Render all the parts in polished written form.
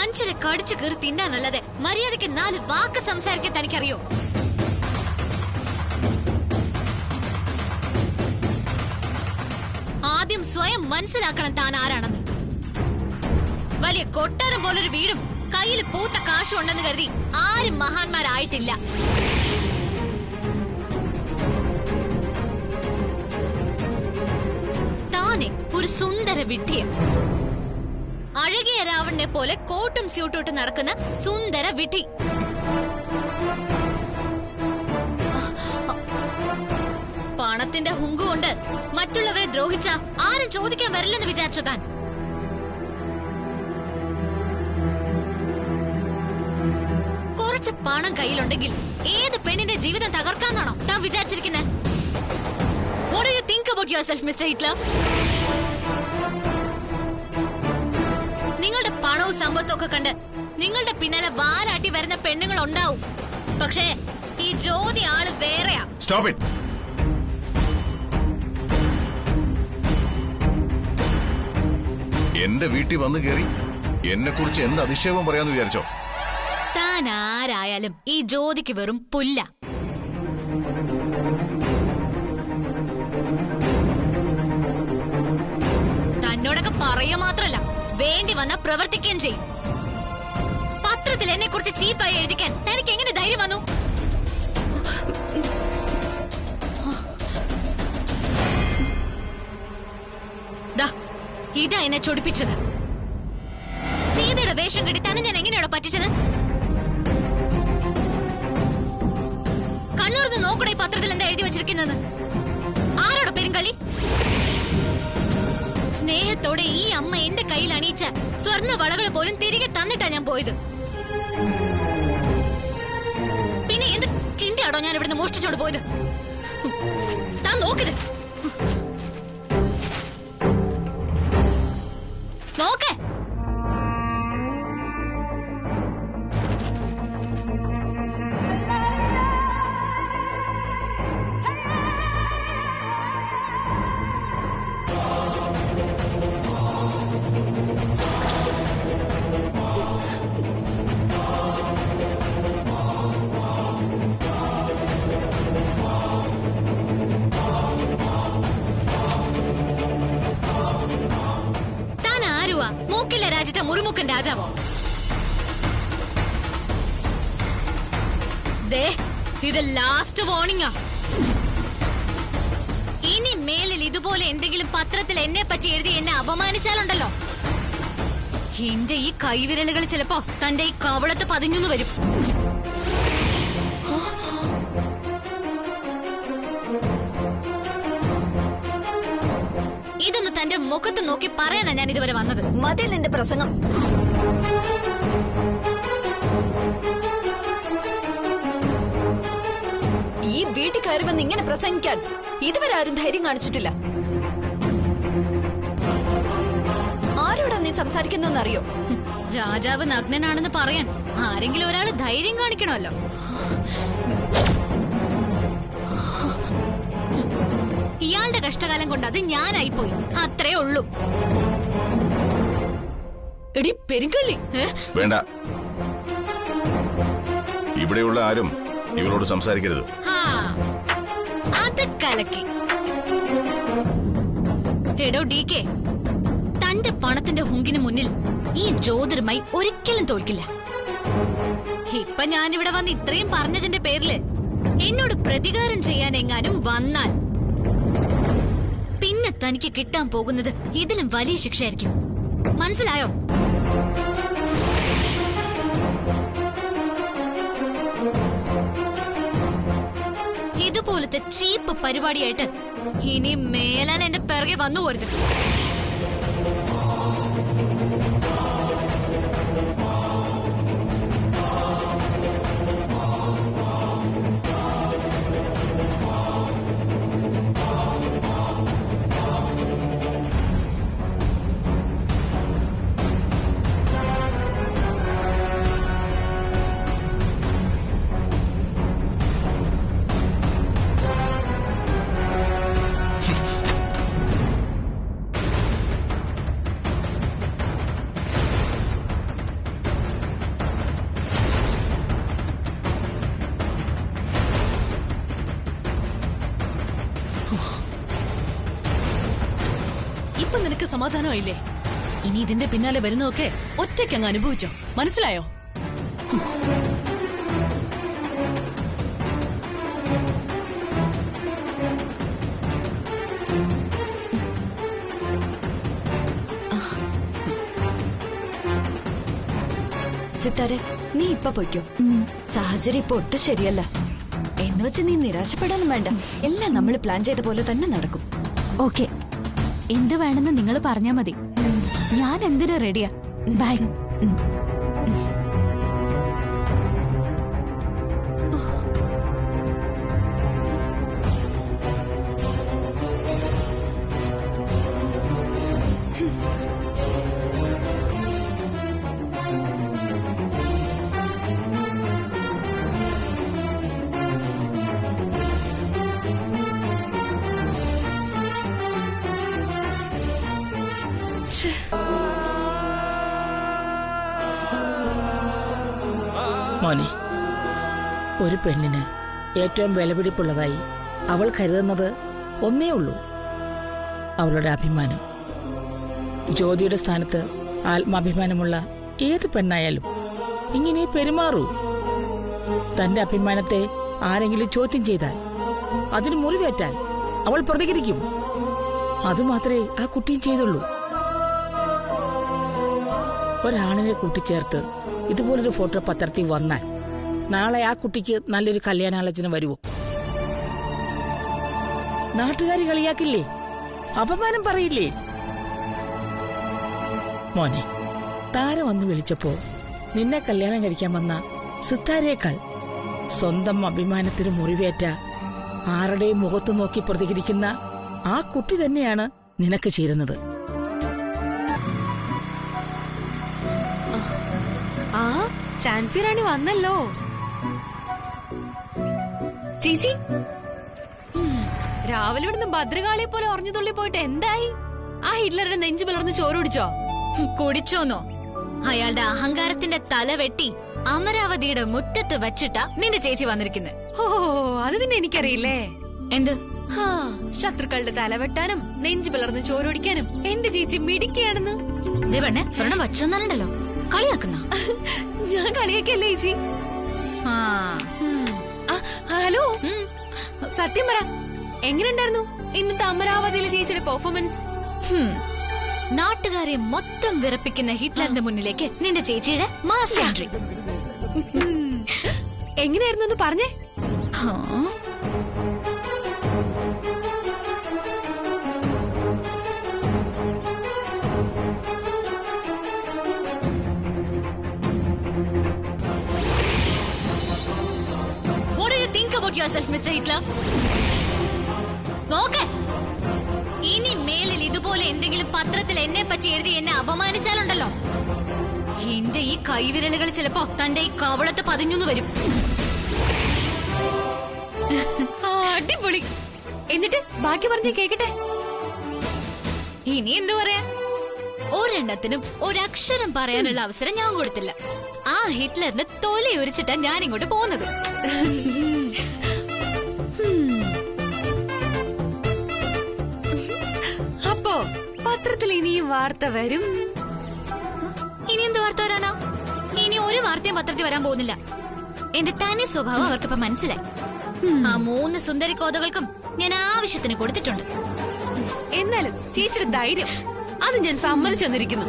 മനുഷ്യരെ കടിച്ചു കയറി തിന്നാനല്ലാതെ മര്യാദയ്ക്ക് 4 വാക്ക് സംസാരിക്കാൻ തനിക്കറിയോ? ആദ്യം സ്വയം മനസ്സിലാക്കണം താൻ ആരാണെന്ന്. വലിയ കൊട്ടാരം പോലൊരു വീടും കയ്യിൽ പൂത്ത കാശും ഉണ്ടെന്ന് കരുതി ആരും മഹാന്മാരായിട്ടില്ല. താനെ ഒരു സുന്ദര വിഡ്ഢിയ, അഴകിയ രാവണനെ പോലെ കോട്ടും സ്യൂട്ടും ഇട്ട് നടക്കുന്ന സുന്ദര വിഡ്ഢി. പണത്തിന്റെ ഹുങ്കുകൊണ്ട് മറ്റുള്ളവരെ ദ്രോഹിച്ച ആരും ചോദിക്കാൻ വരില്ലെന്ന് വിചാരിച്ചു താൻ? കുറച്ച് പണം കയ്യിലുണ്ടെങ്കിൽ ഏത് പെണ്ണിന്റെ ജീവിതം തകർക്കാന്നാണോ താൻ വിചാരിച്ചിരിക്കുന്നത്? What do you think about yourself, Mr. Hitler? നിങ്ങളുടെ പണവും സമ്പത്തും ഒക്കെ കണ്ട് നിങ്ങളുടെ പിന്നാലെ വാലാട്ടി വരുന്ന പെണ്ണുങ്ങൾ ഉണ്ടാവും. പക്ഷേ ഈ ജ്യോതി ആള് വേറെയാ. Stop it. എന്റെ വീട്ടിൽ വന്നു കയറി എന്നെ കുറിച്ച് എന്ത് അതിശയവും പറയാന്ന് വിചാരിച്ചോ? താൻ ആരായാലും ഈ ജ്യോതിക്ക് വെറും പുല്ല. തന്നോടൊക്കെ പറയുക മാത്രല്ല, വേണ്ടി വന്ന പ്രവർത്തിക്കുകയും ചെയ്യും. പത്രത്തിൽ എന്നെ കുറിച്ച് ചീപ്പായി എഴുതിക്കാൻ തനിക്ക് എങ്ങനെ ധൈര്യം വന്നു? ഇതാ എന്നെ ചൊടിപ്പിച്ചത്. സീതയുടെ വേഷം കെട്ടി തന്നെ ഞാൻ എങ്ങനെയാണോ പറ്റിച്ചത്? കണ്ണൂർന്ന് നോക്കണേ ഈ പത്രത്തിൽ എന്താ എഴുതി വെച്ചിരിക്കുന്നത്? ആരോടെ പെരുങ്കളി? സ്നേഹത്തോടെ ഈ അമ്മ എന്റെ കയ്യിൽ അണിയിച്ച സ്വർണ്ണ വളകൾ പോലും തിരികെ തന്നിട്ടാ ഞാൻ പോയത്. പിന്നെ എന്ത് കിണ്ടിയാടോ ഞാൻ ഇവിടുന്ന് മോഷ്ടിച്ചോണ്ട് പോയത്? താൻ നോക്കത് നോക്കേ. മൂക്കില്ല രാജ്യത്തെ മുറിമുക്കൻ രാജാവോ? ദേ, ഇത് ലാസ്റ്റ് വാർണിംഗാ. ഇനി മേലിൽ ഇതുപോലെ എന്തെങ്കിലും പത്രത്തിൽ എന്നെ പറ്റി എഴുതി എന്നെ അപമാനിച്ചാലുണ്ടല്ലോ, എന്റെ ഈ കൈവിരലുകൾ ചിലപ്പോ തന്റെ ഈ കവളത്ത് പതിഞ്ഞു വരും. ഇതൊന്ന് തന്റെ മുഖത്ത് നോക്കി പറയാനാ ഞാൻ ഇതുവരെ വന്നത്. മതി നിന്റെ പ്രസംഗം. ഈ വീട്ടിൽ കയറി വന്ന് ഇങ്ങനെ പ്രസംഗിക്കാൻ ഇതുവരെ ആരും ധൈര്യം കാണിച്ചിട്ടില്ല. ആരോടാ നീ സംസാരിക്കുന്നറിയോ? രാജാവ് നഗ്നനാണെന്ന് പറയാൻ ആരെങ്കിലും ഒരാള് ധൈര്യം കാണിക്കണമല്ലോ. ഇയാളുടെ കഷ്ടകാലം കൊണ്ട് അത് ഞാനായിപ്പോയി, അത്രേ ഉള്ളൂ. എടി പെരുങ്കള്ളി, വേണ്ട, ഇവിടെയുള്ള ആരും ഇവളോട് സംസാരിക്കരുത്. അത് കലക്കി. എടോ DK, തന്റെ പണത്തിന്റെ ഹുങ്കിന് മുന്നിൽ ഈ ജ്യോതിർമായി ഒരിക്കലും തോൽക്കില്ല. ഇപ്പൊ ഞാനിവിടെ വന്ന് ഇത്രയും പറഞ്ഞതിന്റെ പേരില് എന്നോട് പ്രതികാരം ചെയ്യാൻ എങ്ങാനും വന്നാൽ പിന്നെ തനിക്ക് കിട്ടാൻ പോകുന്നത് ഇതിലും വലിയ ശിക്ഷയായിരിക്കും. മനസ്സിലായോ? ഇതുപോലത്തെ ചീപ്പ് പരിപാടിയായിട്ട് ഇനി മേലാൽ എന്റെ പിറകെ വന്നു പോരുത്. നിനക്ക് സമാധാനമായില്ലേ? ഇനി ഇതിന്റെ പിന്നാലെ വരുന്നതൊക്കെ ഒറ്റയ്ക്കങ്ങ് അനുഭവിച്ചോ, മനസ്സിലായോ? സിത്താരെ, നീ ഇപ്പൊ പൊയ്ക്കോ. സാഹചര്യം ഇപ്പൊ ഒട്ടും ശരിയല്ല എന്ന് വെച്ച് നീ നിരാശപ്പെടാനും വേണ്ട. എല്ലാം നമ്മൾ പ്ലാൻ ചെയ്ത പോലെ തന്നെ നടക്കും. ഓക്കെ, എന്ത് വേണമെന്ന് നിങ്ങൾ പറഞ്ഞാ മതി. ഞാൻ എന്തിനു റെഡിയാ. ബൈ. മോനെ, ഒരു പെണ്ണിന് ഏറ്റവും വിലപിടിപ്പുള്ളതായി അവൾ കരുതുന്നത് ഒന്നേ ഉള്ളൂ, അവളുടെ അഭിമാനം. ജ്യോതിയുടെ സ്ഥാനത്ത് ആത്മാഭിമാനമുള്ള ഏത് പെണ്ണായാലും ഇങ്ങനെ പെരുമാറൂ. തന്റെ അഭിമാനത്തെ ആരെങ്കിലും ചോദ്യം ചെയ്താൽ, അതിന് മുറിവേറ്റാൽ അവൾ പ്രതികരിക്കും. അതുമാത്രമേ ആ കുട്ടിയും ചെയ്തുള്ളൂ. ഒരാണിനെ കൂട്ടിച്ചേർത്ത് ഇതുപോലൊരു ഫോട്ടോ പത്രത്തിൽ വന്നാൽ നാളെ ആ കുട്ടിക്ക് നല്ലൊരു കല്യാണാലോചന വരുമോ? നാട്ടുകാർ കളിയാക്കില്ലേ? അപമാനം പറയില്ലേ? മോനെ, താര വന്ന് വിളിച്ചപ്പോ നിന്നെ കല്യാണം കഴിക്കാൻ വന്ന സിത്താരയേക്കാൾ സ്വന്തം അഭിമാനത്തിന് മുറിവേറ്റ ആരുടെയും മുഖത്തു നോക്കി പ്രതികരിക്കുന്ന ആ കുട്ടി തന്നെയാണ് നിനക്ക് ചേരുന്നത്. ആ ചാൻസി റാണി വന്നല്ലോ. ചേച്ചി, രാവിലെ ഇവിടുന്ന് ഭദ്രകാളിയെ പോലെ ഉറഞ്ഞു തുള്ളി പോയിട്ട് എന്തായി? ആ ഹിറ്റ്ലറുടെ നെഞ്ചു പിളർന്ന് ചോറ് കുടിച്ചോ? കുടിച്ചോന്നോ? അയാളുടെ അഹങ്കാരത്തിന്റെ തല വെട്ടി അമരാവതിയുടെ മുറ്റത്ത് വച്ചിട്ടാ നിന്റെ ചേച്ചി വന്നിരിക്കുന്നത്. ഓ, അത് പിന്നെ എനിക്കറിയില്ലേ. എന്ത്? ശത്രുക്കളുടെ തല വെട്ടാനും നെഞ്ചു പിളർന്ന് ചോറ് കുടിക്കാനും എന്റെ ചേച്ചി മിടിക്കുകയാണെന്ന്. പെണ്ണെ ഒരെണ്ണം വച്ചെന്നാലുണ്ടല്ലോ, കളിയാക്കുന്ന. ഞാൻ കളിയാക്കല്ലേ ചേച്ചി? ഹലോ, സത്യം പറ, എങ്ങനെയുണ്ടായിരുന്നു ഇന്നത്തെ അമരാവതിയിലെ ചേച്ചിയുടെ പെർഫോമൻസ്? നാട്ടുകാരെ മൊത്തം വിറപ്പിക്കുന്ന ഹിറ്റ്ലറിന്റെ മുന്നിലേക്ക് നിന്റെ ചേച്ചിയുടെ മാസ് എൻട്രി എങ്ങനെയായിരുന്നു എന്ന് പറഞ്ഞേ. What do you think about yourself, Mr. Hitler? നോക്ക്, ഇനി മേലിൽ ഇതുപോലെ എന്തെങ്കിലും പത്രത്തിൽ എന്നെ പറ്റി എഴുതി എന്നെ അപമാനിച്ചാലുണ്ടല്ലോ, എന്റെ ഈ കൈവിരലുകൾ ചിലപ്പോ തന്റെ ഈ കവളത്ത് പതിഞ്ഞു വരും. അടിപൊളി. എന്നിട്ട് ബാക്കി പറഞ്ഞേ കേക്കട്ടെ. ഇനി എന്തു പറയാ? ഒരെണ്ണത്തിനും ഒരക്ഷരം പറയാനുള്ള അവസരം ഞാൻ കൊടുത്തില്ല. ആ ഹിറ്റ്ലറിന് തൊലി ഉരിച്ചിട്ടാ ഞാൻ ഇങ്ങോട്ട് പോകുന്നത്. അപ്പോ പത്രത്തിൽ ഇനിയും വാർത്ത വരും. ഇനി എന്ത് വാർത്ത വരാനാ? ഇനി ഒരു വാർത്തയും പത്രത്തിൽ വരാൻ പോകുന്നില്ല. എന്റെ തനി സ്വഭാവം അവർക്കിപ്പോ മനസ്സിലായി. ആ 3 സുന്ദരി കോതകൾക്കും ഞാൻ ആവശ്യത്തിന് കൊടുത്തിട്ടുണ്ട്. എന്നാലും ചേച്ചിയുടെ ധൈര്യം, അത് ഞാൻ സമ്മതിച്ചു തന്നിരിക്കുന്നു.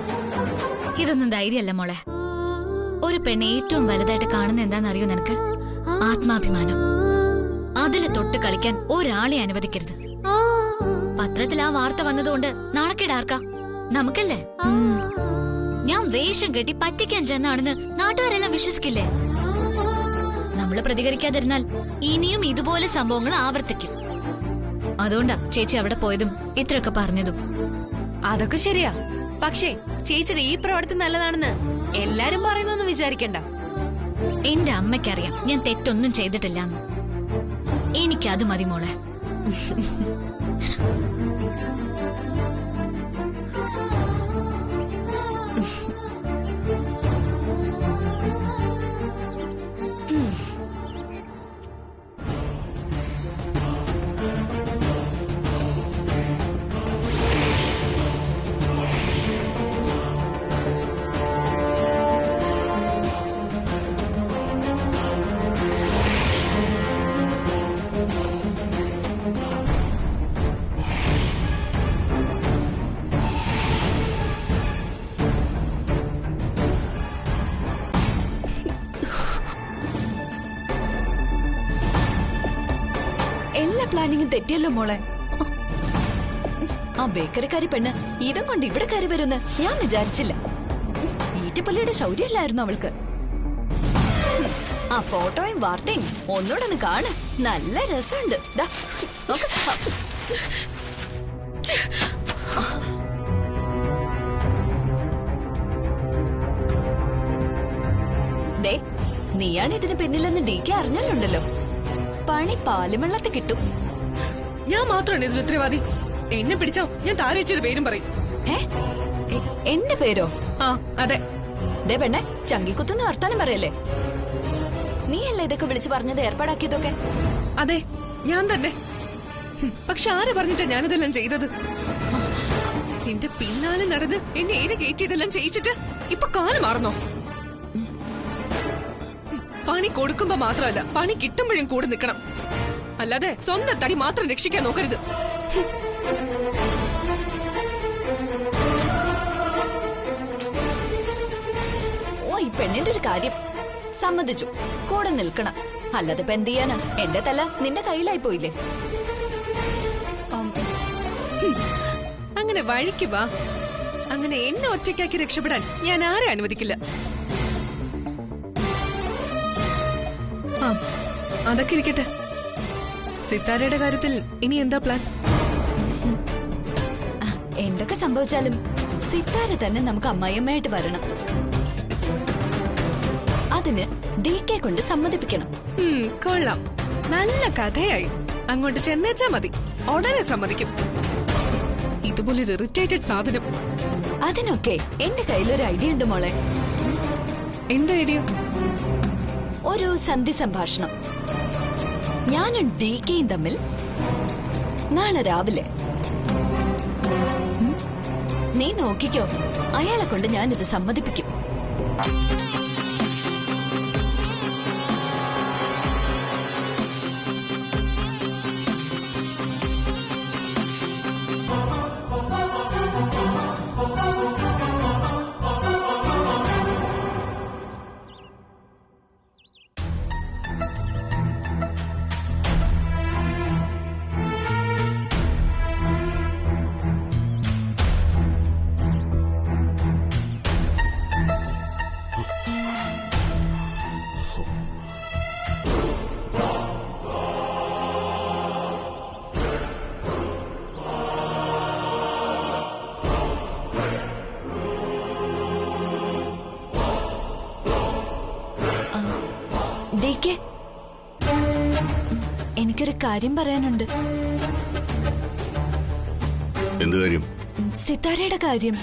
ഇതൊന്നും ധൈര്യമല്ല മോളെ. ഒരു പെണ്ണെ ഏറ്റവും വലുതായിട്ട് കാണുന്ന എന്താണെന്നറിയോ നിനക്ക്? ആത്മാഭിമാനം. അതില് തൊട്ട് കളിക്കാൻ ഒരാളെ അനുവദിക്കരുത്. പത്രത്തിൽ ആ വാർത്ത വന്നതുകൊണ്ട് നാണക്കേടാർക്കാ? നമുക്കല്ലേ? ഞാൻ വേഷം കെട്ടി പറ്റിക്കാൻ ചെന്നാണെന്ന് നാട്ടുകാരെല്ലാം വിശ്വസിക്കില്ലേ? നമ്മള് പ്രതികരിക്കാതിരുന്നാൽ ഇനിയും ഇതുപോലെ സംഭവങ്ങൾ ആവർത്തിക്കും. അതുകൊണ്ടാ ചേച്ചി അവിടെ പോയതും ഇത്രയൊക്കെ പറഞ്ഞതും. അതൊക്കെ ശരിയാ. പക്ഷേ ചേച്ചിയുടെ ഈ പ്രവൃത്തി നല്ലതാണെന്ന് എല്ലാരും പറയുന്നൊന്നും വിചാരിക്കണ്ട. എന്റെ അമ്മയ്ക്കറിയാം ഞാൻ തെറ്റൊന്നും ചെയ്തിട്ടില്ലാന്ന്. എനിക്കത് മതി മോളെ. പ്ലാനിങ് തെറ്റിയല്ലോ മോളെ. ആ ബേക്കറിക്കാരി പെണ്ണ് ഇതും കൊണ്ട് ഇവിടെ കയറി വരുമെന്ന് ഞാൻ വിചാരിച്ചില്ല. ഈറ്റപ്പള്ളിയുടെ ശൗര്യല്ലായിരുന്നു അവൾക്ക്. ആ ഫോട്ടോയും വാർത്തയും ഒന്നുകൂടെ ഒന്ന് കാണ്, നല്ല രസമുണ്ട്. ദാ, നോക്ക്. ദേ, നീയാണ് ഇതിന് പിന്നിലെന്ന് DK അറിഞ്ഞല്ലുണ്ടല്ലോ. പണി പാലുവെള്ളത്തിൽ കിട്ടും. ഞാൻ മാത്രമാണ് ഇതിൽ ഉത്തരവാദി. എന്നെ പിടിച്ചോ ഞാൻ താരേച്ചിയുടെ പേരും പറയും. എന്റെ പേരോ? ആ അതെ. ദേ പെണ്ണെ, ചങ്കിക്കുത്തുന്ന വർത്താനം പറയല്ലേ. നീയല്ലേ ഇതൊക്കെ വിളിച്ചു പറഞ്ഞത്, ഏർപ്പാടാക്കിയതൊക്കെ? അതെ, ഞാൻ തന്നെ. പക്ഷെ ആരെ പറഞ്ഞിട്ടാ ഞാനിതെല്ലാം ചെയ്തത്? എന്റെ പിന്നാലെ നടന്ന് എന്നെ ഏത് കയറ്റിയതെല്ലാം ചെയ്യിച്ചിട്ട് ഇപ്പൊ കാല് മാറുന്നോ? പണി കൊടുക്കുമ്പോ മാത്രമല്ല, പണി കിട്ടുമ്പോഴും കൂടെ നിൽക്കണം. അല്ലാതെ സ്വന്തം തടി മാത്രം രക്ഷിക്കാൻ നോക്കരുത്. ഓ, ഈ പെണ്ണിന്റെ ഒരു കാര്യം സമ്മതിച്ചു, കൂടെ നിൽക്കണം. അല്ലാതെ ഇപ്പൊ എന്ത് ചെയ്യാനാ? എന്റെ തല നിന്റെ കയ്യിലായി പോയില്ലേ. അങ്ങനെ വഴിക്ക് വാ. അങ്ങനെ എന്നെ ഒറ്റയ്ക്കാക്കി രക്ഷപ്പെടാൻ ഞാൻ ആരെ അനുവദിക്കില്ല. ആ, അതൊക്കെ ഇരിക്കട്ടെ. സിത്താരയുടെ കാര്യത്തിൽ ഇനി എന്താ പ്ലാൻ? എന്തൊക്കെ സംഭവിച്ചാലും സിത്താര തന്നെ നമുക്ക് അമ്മായിയമ്മയായിട്ട് വരണം. അതിന് DK കൊണ്ട് സമ്മതിപ്പിക്കണം. കൊള്ളാം, നല്ല കഥയായി. അങ്ങോട്ട് ചെന്നേച്ചാ മതി, ഉടനെ സമ്മതിക്കും. ഇതുപോലെ ഇറിറ്റേറ്റഡ് സാധനം. അതിനൊക്കെ എന്റെ കയ്യിലൊരു ഐഡിയ ഉണ്ട് മോളെ. എന്താ ഐഡിയ? ഒരു സന്ധി സംഭാഷണം ഞാനും DKയും തമ്മിൽ നാളെ രാവിലെ. നീ നോക്കിക്കോ, അയാളെ കൊണ്ട് ഞാനിത് സമ്മതിപ്പിക്കും. DK, എനിക്കൊരു കാര്യം പറയാനുണ്ട്. എന്ത് കാര്യം? സിത്താരയുടെ കാര്യം.